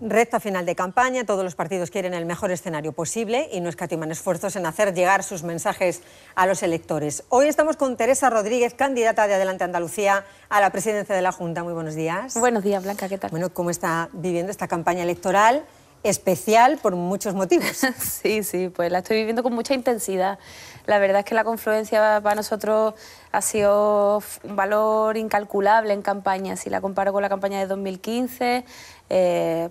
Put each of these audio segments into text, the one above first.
Recta final de campaña, todos los partidos quieren el mejor escenario posible y no escatiman esfuerzos en hacer llegar sus mensajes a los electores. Hoy estamos con Teresa Rodríguez, candidata de Adelante Andalucía a la presidencia de la Junta. Muy buenos días. Buenos días, Blanca, ¿qué tal? Bueno, ¿cómo está viviendo esta campaña electoral? Especial por muchos motivos. Sí, pues la estoy viviendo con mucha intensidad. La verdad es que la confluencia para nosotros ha sido un valor incalculable en campaña. Si la comparo con la campaña de 2015,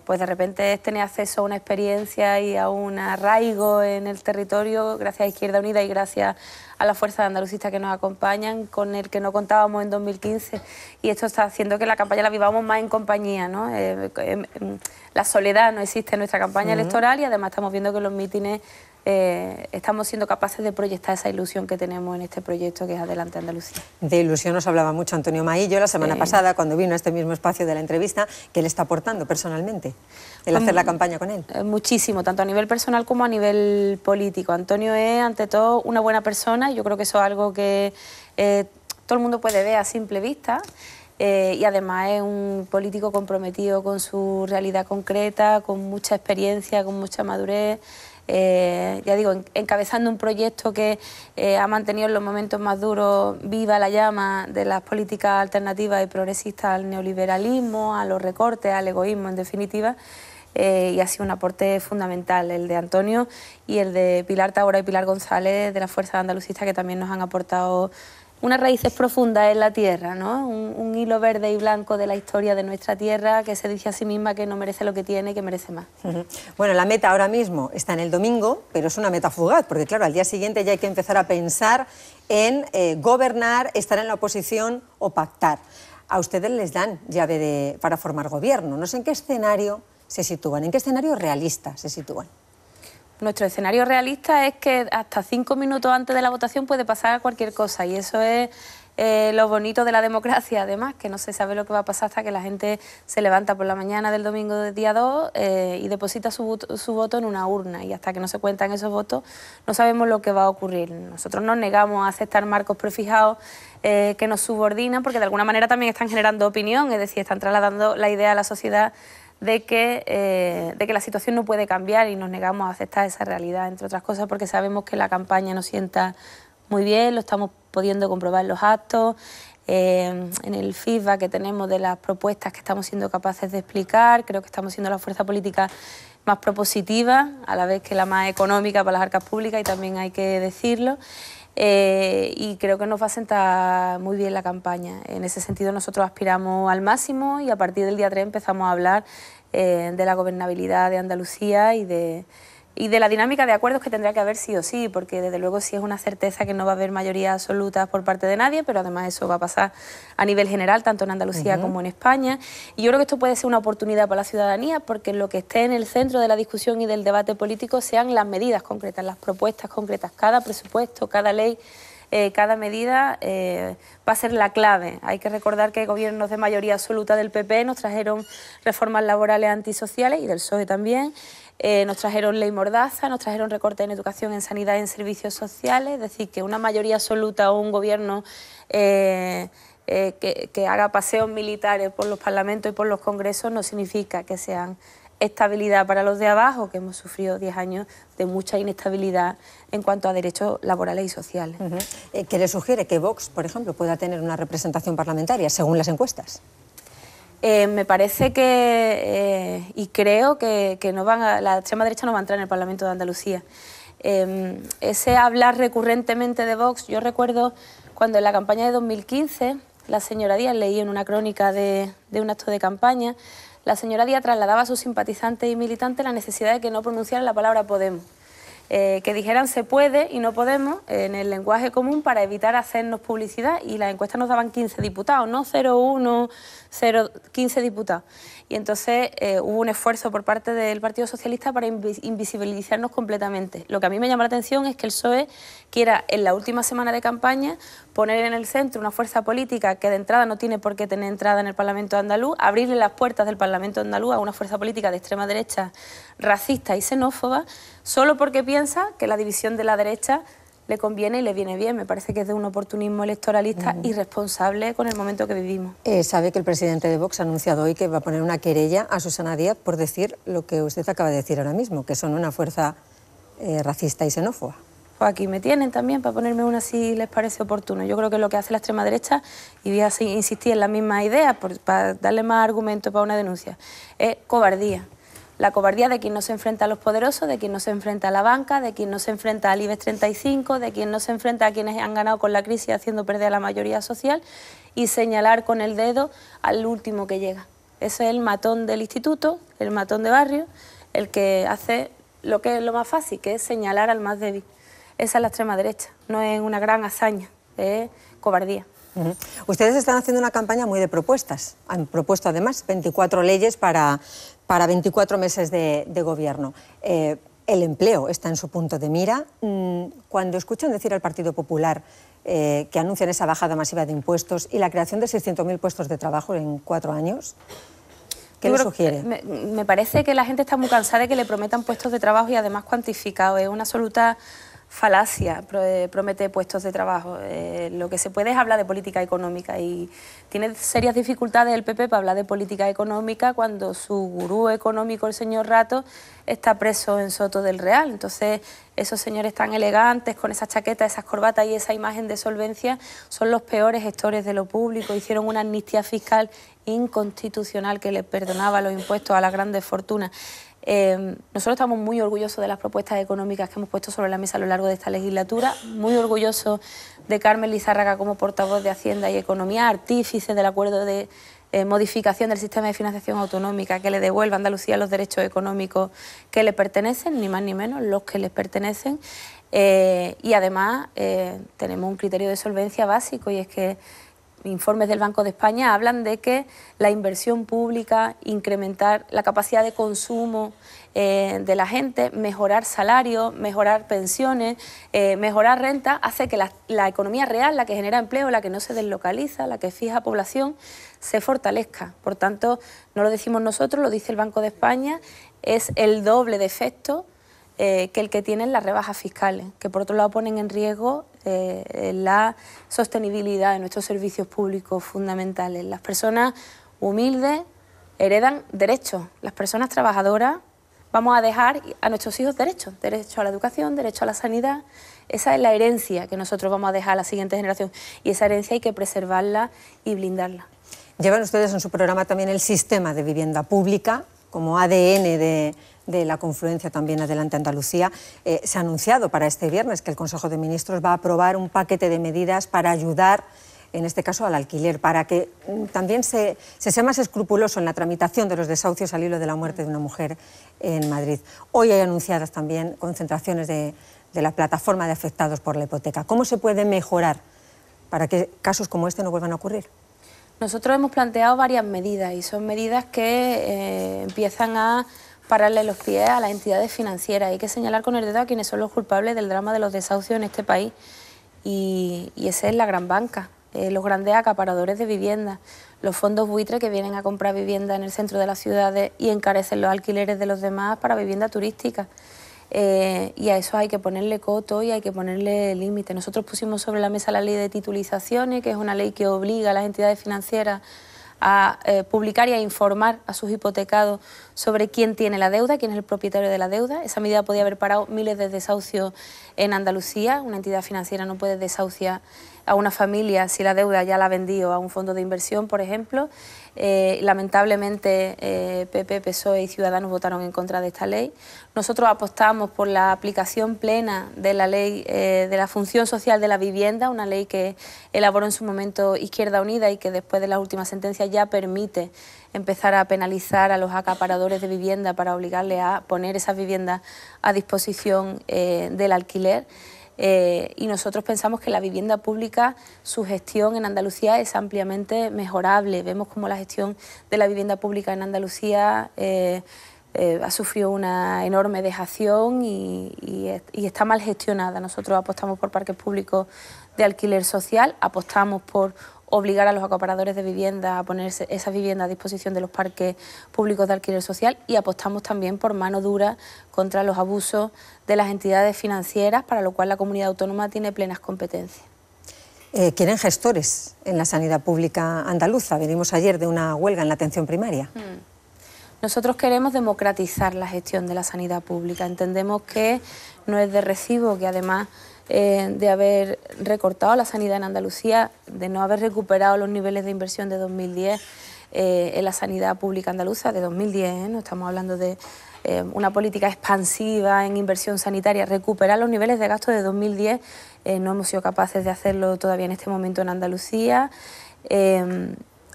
pues de repente es tener acceso a una experiencia y a un arraigo en el territorio, gracias a Izquierda Unida y gracias a las fuerzas andalucistas que nos acompañan, con el que no contábamos en 2015. Y esto está haciendo que la campaña la vivamos más en compañía, ¿no? La soledad no existe en nuestra campaña electoral y además estamos viendo que los mítines estamos siendo capaces de proyectar esa ilusión que tenemos en este proyecto que es Adelante Andalucía. De ilusión nos hablaba mucho Antonio Maillo la semana pasada cuando vino a este mismo espacio de la entrevista. ¿Qué le está aportando personalmente el hacer la campaña con él? Muchísimo, tanto a nivel personal como a nivel político. Antonio es ante todo una buena persona y yo creo que eso es algo que todo el mundo puede ver a simple vista. Y además es un político comprometido con su realidad concreta, con mucha experiencia, con mucha madurez. Ya digo, encabezando un proyecto que ha mantenido en los momentos más duros viva la llama de las políticas alternativas y progresistas al neoliberalismo, a los recortes, al egoísmo en definitiva, y ha sido un aporte fundamental el de Antonio y el de Pilar Tábora y Pilar González de las fuerzas andalucistas, que también nos han aportado unas raíces profundas en la tierra, ¿no? Un hilo verde y blanco de la historia de nuestra tierra, que se dice a sí misma que no merece lo que tiene y que merece más. Bueno, la meta ahora mismo está en el domingo, pero es una meta fugaz, porque claro, al día siguiente ya hay que empezar a pensar en gobernar, estar en la oposición o pactar. A ustedes les dan llave para formar gobierno. No sé en qué escenario se sitúan, en qué escenario realista se sitúan. Nuestro escenario realista es que hasta 5 minutos antes de la votación puede pasar cualquier cosa y eso es lo bonito de la democracia, además, que no se sabe lo que va a pasar hasta que la gente se levanta por la mañana del domingo del día 2 y deposita su voto en una urna, y hasta que no se cuentan esos votos no sabemos lo que va a ocurrir. Nosotros nos negamos a aceptar marcos prefijados que nos subordinan, porque de alguna manera también están generando opinión, es decir, están trasladando la idea a la sociedad de que la situación no puede cambiar, y nos negamos a aceptar esa realidad, entre otras cosas porque sabemos que la campaña nos sienta muy bien, lo estamos pudiendo comprobar en los actos, en el feedback que tenemos de las propuestas que estamos siendo capaces de explicar. Creo que estamos siendo la fuerza política más propositiva, a la vez que la más económica para las arcas públicas, y también hay que decirlo. Y creo que nos va a sentar muy bien la campaña. En ese sentido nosotros aspiramos al máximo y a partir del día 3 empezamos a hablar de la gobernabilidad de Andalucía y de la dinámica de acuerdos que tendrá que haber sí o sí, porque desde luego sí es una certeza que no va a haber mayoría absoluta por parte de nadie, pero además eso va a pasar a nivel general, tanto en Andalucía como en España. Y yo creo que esto puede ser una oportunidad para la ciudadanía, porque lo que esté en el centro de la discusión y del debate político sean las medidas concretas, las propuestas concretas. Cada presupuesto, cada ley, cada medida va a ser la clave. Hay que recordar que gobiernos de mayoría absoluta del PP nos trajeron reformas laborales antisociales, y del PSOE también. Nos trajeron ley mordaza, nos trajeron recortes en educación, en sanidad y en servicios sociales. Es decir, que una mayoría absoluta o un gobierno que haga paseos militares por los parlamentos y por los congresos no significa que sean estabilidad para los de abajo, que hemos sufrido 10 años de mucha inestabilidad en cuanto a derechos laborales y sociales. ¿Qué le sugiere que Vox, por ejemplo, pueda tener una representación parlamentaria, según las encuestas? Me parece que, y creo que la extrema derecha no va a entrar en el Parlamento de Andalucía. Ese hablar recurrentemente de Vox, yo recuerdo cuando en la campaña de 2015, la señora Díaz, leí en una crónica de un acto de campaña, la señora Díaz trasladaba a sus simpatizantes y militantes la necesidad de que no pronunciaran la palabra Podemos. Que dijeran se puede y no podemos en el lenguaje común para evitar hacernos publicidad, y las encuestas nos daban 15 diputados, no 0,1, 15 diputados. Y entonces hubo un esfuerzo por parte del Partido Socialista para invisibilizarnos completamente. Lo que a mí me llama la atención es que el PSOE quiera en la última semana de campaña poner en el centro una fuerza política que de entrada no tiene por qué tener entrada en el Parlamento andaluz, abrirle las puertas del Parlamento andaluz a una fuerza política de extrema derecha, racista y xenófoba, solo porque piensa que la división de la derecha le conviene y le viene bien. Me parece que es de un oportunismo electoralista irresponsable con el momento que vivimos. Sabe que el presidente de Vox ha anunciado hoy que va a poner una querella a Susana Díaz por decir lo que usted acaba de decir ahora mismo, que son una fuerza racista y xenófoba. Pues aquí me tienen también para ponerme una si les parece oportuno. Yo creo que es lo que hace la extrema derecha, y voy a insistir en la misma idea para darle más argumentos para una denuncia, es cobardía. La cobardía de quien no se enfrenta a los poderosos, de quien no se enfrenta a la banca, de quien no se enfrenta al IBEX 35, de quien no se enfrenta a quienes han ganado con la crisis haciendo perder a la mayoría social, y señalar con el dedo al último que llega. Ese es el matón del instituto, el matón de barrio, el que hace lo que es lo más fácil, que es señalar al más débil. Esa es la extrema derecha, no es una gran hazaña, es cobardía. Ustedes están haciendo una campaña muy de propuestas. Han propuesto además 24 leyes para 24 meses de gobierno. El empleo está en su punto de mira. Cuando escuchan decir al Partido Popular que anuncian esa bajada masiva de impuestos y la creación de 600.000 puestos de trabajo en 4 años, ¿qué le sugiere? Me parece que la gente está muy cansada de que le prometan puestos de trabajo y además cuantificados. Es una absoluta falacia promete puestos de trabajo. Lo que se puede es hablar de política económica, y tiene serias dificultades el PP para hablar de política económica cuando su gurú económico, el señor Rato, está preso en Soto del Real. Entonces, esos señores tan elegantes, con esas chaquetas, esas corbatas y esa imagen de solvencia, son los peores gestores de lo público. Hicieron una amnistía fiscal inconstitucional que les perdonaba los impuestos a las grandes fortunas. Nosotros estamos muy orgullosos de las propuestas económicas que hemos puesto sobre la mesa a lo largo de esta legislatura, muy orgullosos de Carmen Lizárraga como portavoz de Hacienda y Economía, artífice del acuerdo de modificación del sistema de financiación autonómica que le devuelva a Andalucía los derechos económicos que le pertenecen, ni más ni menos, los que les pertenecen. Y además tenemos un criterio de solvencia básico, y es que informes del Banco de España hablan de que la inversión pública, incrementar la capacidad de consumo de la gente, mejorar salarios, mejorar pensiones, mejorar renta, hace que la economía real, la que genera empleo, la que no se deslocaliza, la que fija población, se fortalezca. Por tanto, no lo decimos nosotros, lo dice el Banco de España, es el doble de efecto que el que tienen las rebajas fiscales, que por otro lado ponen en riesgo la sostenibilidad de nuestros servicios públicos fundamentales. Las personas humildes heredan derechos, las personas trabajadoras vamos a dejar a nuestros hijos derechos, derecho a la educación, derecho a la sanidad. Esa es la herencia que nosotros vamos a dejar a la siguiente generación, y esa herencia hay que preservarla y blindarla. Llevan ustedes en su programa también el sistema de vivienda pública como ADN de la confluencia también Adelante Andalucía. Se ha anunciado para este viernes que el Consejo de Ministros va a aprobar un paquete de medidas para ayudar, en este caso al alquiler, para que también se sea más escrupuloso en la tramitación de los desahucios al hilo de la muerte de una mujer en Madrid. Hoy hay anunciadas también concentraciones de la plataforma de afectados por la hipoteca. ¿Cómo se puede mejorar para que casos como este no vuelvan a ocurrir? Nosotros hemos planteado varias medidas, y son medidas que empiezan a pararle los pies a las entidades financieras. Hay que señalar con el dedo a quienes son los culpables del drama de los desahucios en este país, y esa es la gran banca, los grandes acaparadores de viviendas, los fondos buitre que vienen a comprar vivienda en el centro de las ciudades y encarecen los alquileres de los demás para vivienda turística. Y a eso hay que ponerle coto y hay que ponerle límite. Nosotros pusimos sobre la mesa la ley de titulizaciones, que es una ley que obliga a las entidades financieras a publicar y a informar a sus hipotecados sobre quién tiene la deuda, quién es el propietario de la deuda. Esa medida podía haber parado miles de desahucios en Andalucía. Una entidad financiera no puede desahuciar a una familia si la deuda ya la ha vendido a un fondo de inversión, por ejemplo. Lamentablemente PP, PSOE y Ciudadanos votaron en contra de esta ley. Nosotros apostamos por la aplicación plena de la ley de la función social de la vivienda, una ley que elaboró en su momento Izquierda Unida y que después de las últimas sentencias ya permite empezar a penalizar a los acaparadores de vivienda para obligarles a poner esas viviendas a disposición del alquiler. Y nosotros pensamos que la vivienda pública, su gestión en Andalucía es ampliamente mejorable. Vemos como la gestión de la vivienda pública en Andalucía ha sufrido una enorme dejación y está mal gestionada. Nosotros apostamos por parques públicos de alquiler social, apostamos por obligar a los acaparadores de vivienda a poner esa vivienda a disposición de los parques públicos de alquiler social, y apostamos también por mano dura contra los abusos de las entidades financieras, para lo cual la comunidad autónoma tiene plenas competencias. Quieren gestores en la sanidad pública andaluza. Venimos ayer de una huelga en la atención primaria. Nosotros queremos democratizar la gestión de la sanidad pública. Entendemos que no es de recibo que, además de haber recortado la sanidad en Andalucía, de no haber recuperado los niveles de inversión de 2010 en la sanidad pública andaluza, de 2010, no estamos hablando de una política expansiva en inversión sanitaria, recuperar los niveles de gasto de 2010, no hemos sido capaces de hacerlo todavía en este momento en Andalucía.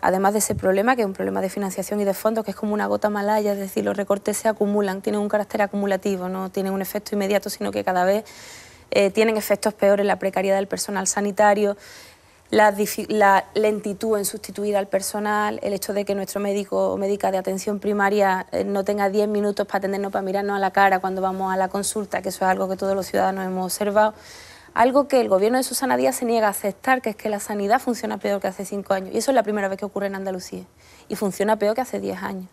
Además de ese problema, que es un problema de financiación y de fondos, que es como una gota malaya, es decir, los recortes se acumulan, tienen un carácter acumulativo, no tienen un efecto inmediato, sino que cada vez tienen efectos peores, la precariedad del personal sanitario, la lentitud en sustituir al personal, el hecho de que nuestro médico o médica de atención primaria no tenga 10 minutos para atendernos, para mirarnos a la cara cuando vamos a la consulta, que eso es algo que todos los ciudadanos hemos observado. Algo que el gobierno de Susana Díaz se niega a aceptar, que es que la sanidad funciona peor que hace 5 años. Y eso es la primera vez que ocurre en Andalucía. Y funciona peor que hace 10 años.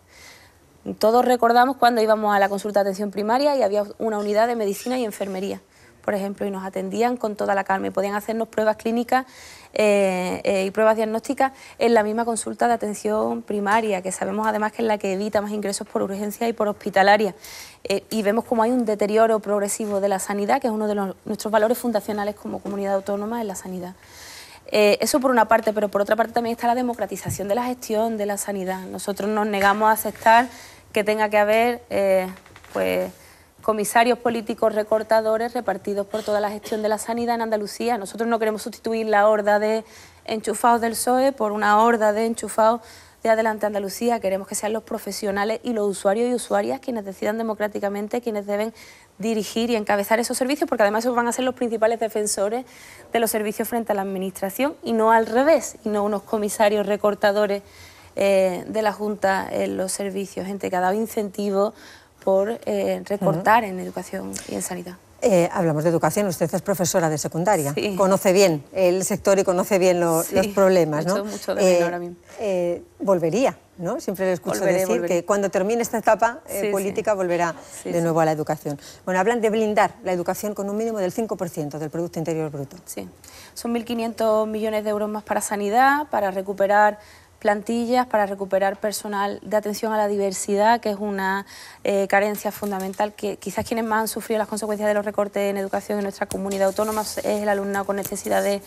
Todos recordamos cuando íbamos a la consulta de atención primaria y había una unidad de medicina y enfermería, por ejemplo, y nos atendían con toda la calma y podían hacernos pruebas clínicas y pruebas diagnósticas en la misma consulta de atención primaria, que sabemos además que es la que evita más ingresos por urgencia y por hospitalaria. Y vemos como hay un deterioro progresivo de la sanidad, que es uno de nuestros valores fundacionales como comunidad autónoma en la sanidad. Eso por una parte, pero por otra parte también está la democratización de la gestión de la sanidad. Nosotros nos negamos a aceptar que tenga que haber comisarios políticos recortadores repartidos por toda la gestión de la sanidad en Andalucía. Nosotros no queremos sustituir la horda de enchufados del PSOE por una horda de enchufados de Adelante Andalucía. Queremos que sean los profesionales y los usuarios y usuarias quienes decidan democráticamente, quienes deben dirigir y encabezar esos servicios, porque además esos van a ser los principales defensores de los servicios frente a la Administración, y no al revés, y no unos comisarios recortadores de la Junta en los servicios, gente que ha dado incentivos por recortar en educación y en sanidad. Hablamos de educación, usted es profesora de secundaria, sí. Conoce bien el sector y conoce bien los problemas, ¿no? Mucho de menos ahora mismo. Volvería, ¿no? Siempre le escucho decir que cuando termine esta etapa política volverá de nuevo a la educación. Bueno, hablan de blindar la educación con un mínimo del 5% del Producto Interior Bruto. Sí, son 1.500 millones de euros más para sanidad, para recuperar plantillas, para recuperar personal de atención a la diversidad, que es una carencia fundamental, que quizás quienes más han sufrido las consecuencias de los recortes en educación en nuestra comunidad autónoma es el alumnado con necesidades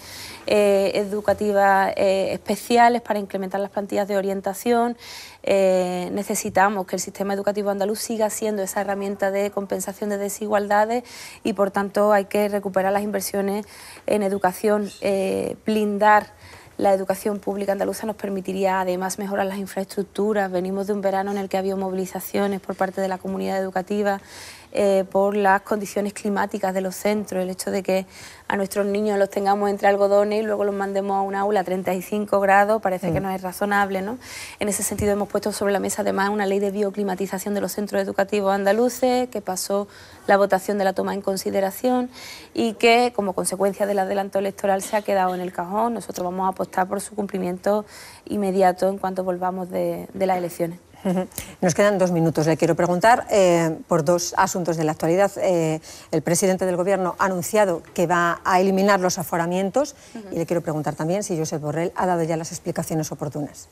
educativas especiales, para incrementar las plantillas de orientación. Necesitamos que el sistema educativo andaluz siga siendo esa herramienta de compensación de desigualdades, y por tanto hay que recuperar las inversiones en educación, blindar la educación pública andaluza. Nos permitiría además mejorar las infraestructuras. Venimos de un verano en el que había movilizaciones por parte de la comunidad educativa por las condiciones climáticas de los centros, el hecho de que a nuestros niños los tengamos entre algodones y luego los mandemos a un aula a 35 grados, parece que no es razonable, ¿no? En ese sentido hemos puesto sobre la mesa además una ley de bioclimatización de los centros educativos andaluces, que pasó la votación de la toma en consideración y que, como consecuencia del adelanto electoral, se ha quedado en el cajón. Nosotros vamos a apostar por su cumplimiento inmediato en cuanto volvamos de las elecciones. Nos quedan 2 minutos. Le quiero preguntar por 2 asuntos de la actualidad. El presidente del Gobierno ha anunciado que va a eliminar los aforamientos y le quiero preguntar también si Josep Borrell ha dado ya las explicaciones oportunas.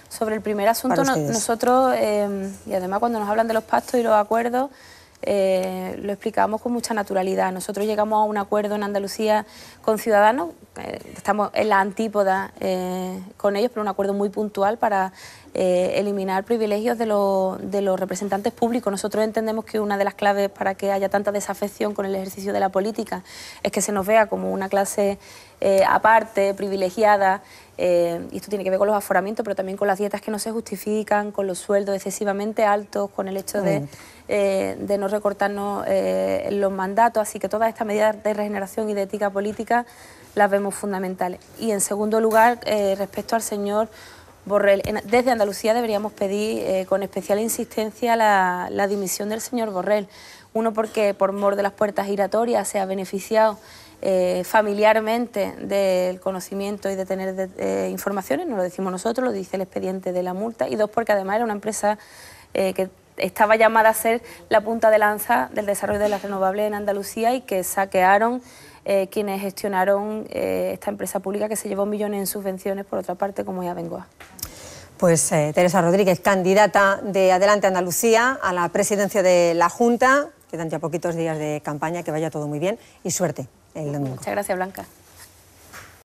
Sobre el primer asunto, nosotros, y además cuando nos hablan de los pactos y los acuerdos, lo explicamos con mucha naturalidad. Nosotros llegamos a un acuerdo en Andalucía con Ciudadanos, estamos en la antípoda con ellos, pero un acuerdo muy puntual para eliminar privilegios de los representantes públicos. Nosotros entendemos que una de las claves para que haya tanta desafección con el ejercicio de la política es que se nos vea como una clase aparte, privilegiada, y esto tiene que ver con los aforamientos, pero también con las dietas que no se justifican, con los sueldos excesivamente altos, con el hecho de no recortarnos los mandatos. Así que todas estas medidas de regeneración y de ética política las vemos fundamentales. Y en segundo lugar, respecto al señor Borrell, desde Andalucía deberíamos pedir con especial insistencia la dimisión del señor Borrell. Uno, porque por mor de las puertas giratorias se ha beneficiado familiarmente del conocimiento y de tener informaciones, no lo decimos nosotros, lo dice el expediente de la multa, y 2, porque además era una empresa que estaba llamada a ser la punta de lanza del desarrollo de las renovables en Andalucía y que saquearon quienes gestionaron esta empresa pública que se llevó millones en subvenciones, por otra parte, como es Abengoa. Pues Teresa Rodríguez, candidata de Adelante Andalucía a la presidencia de la Junta. Quedan ya poquitos días de campaña, que vaya todo muy bien y suerte el domingo. Muchas gracias, Blanca.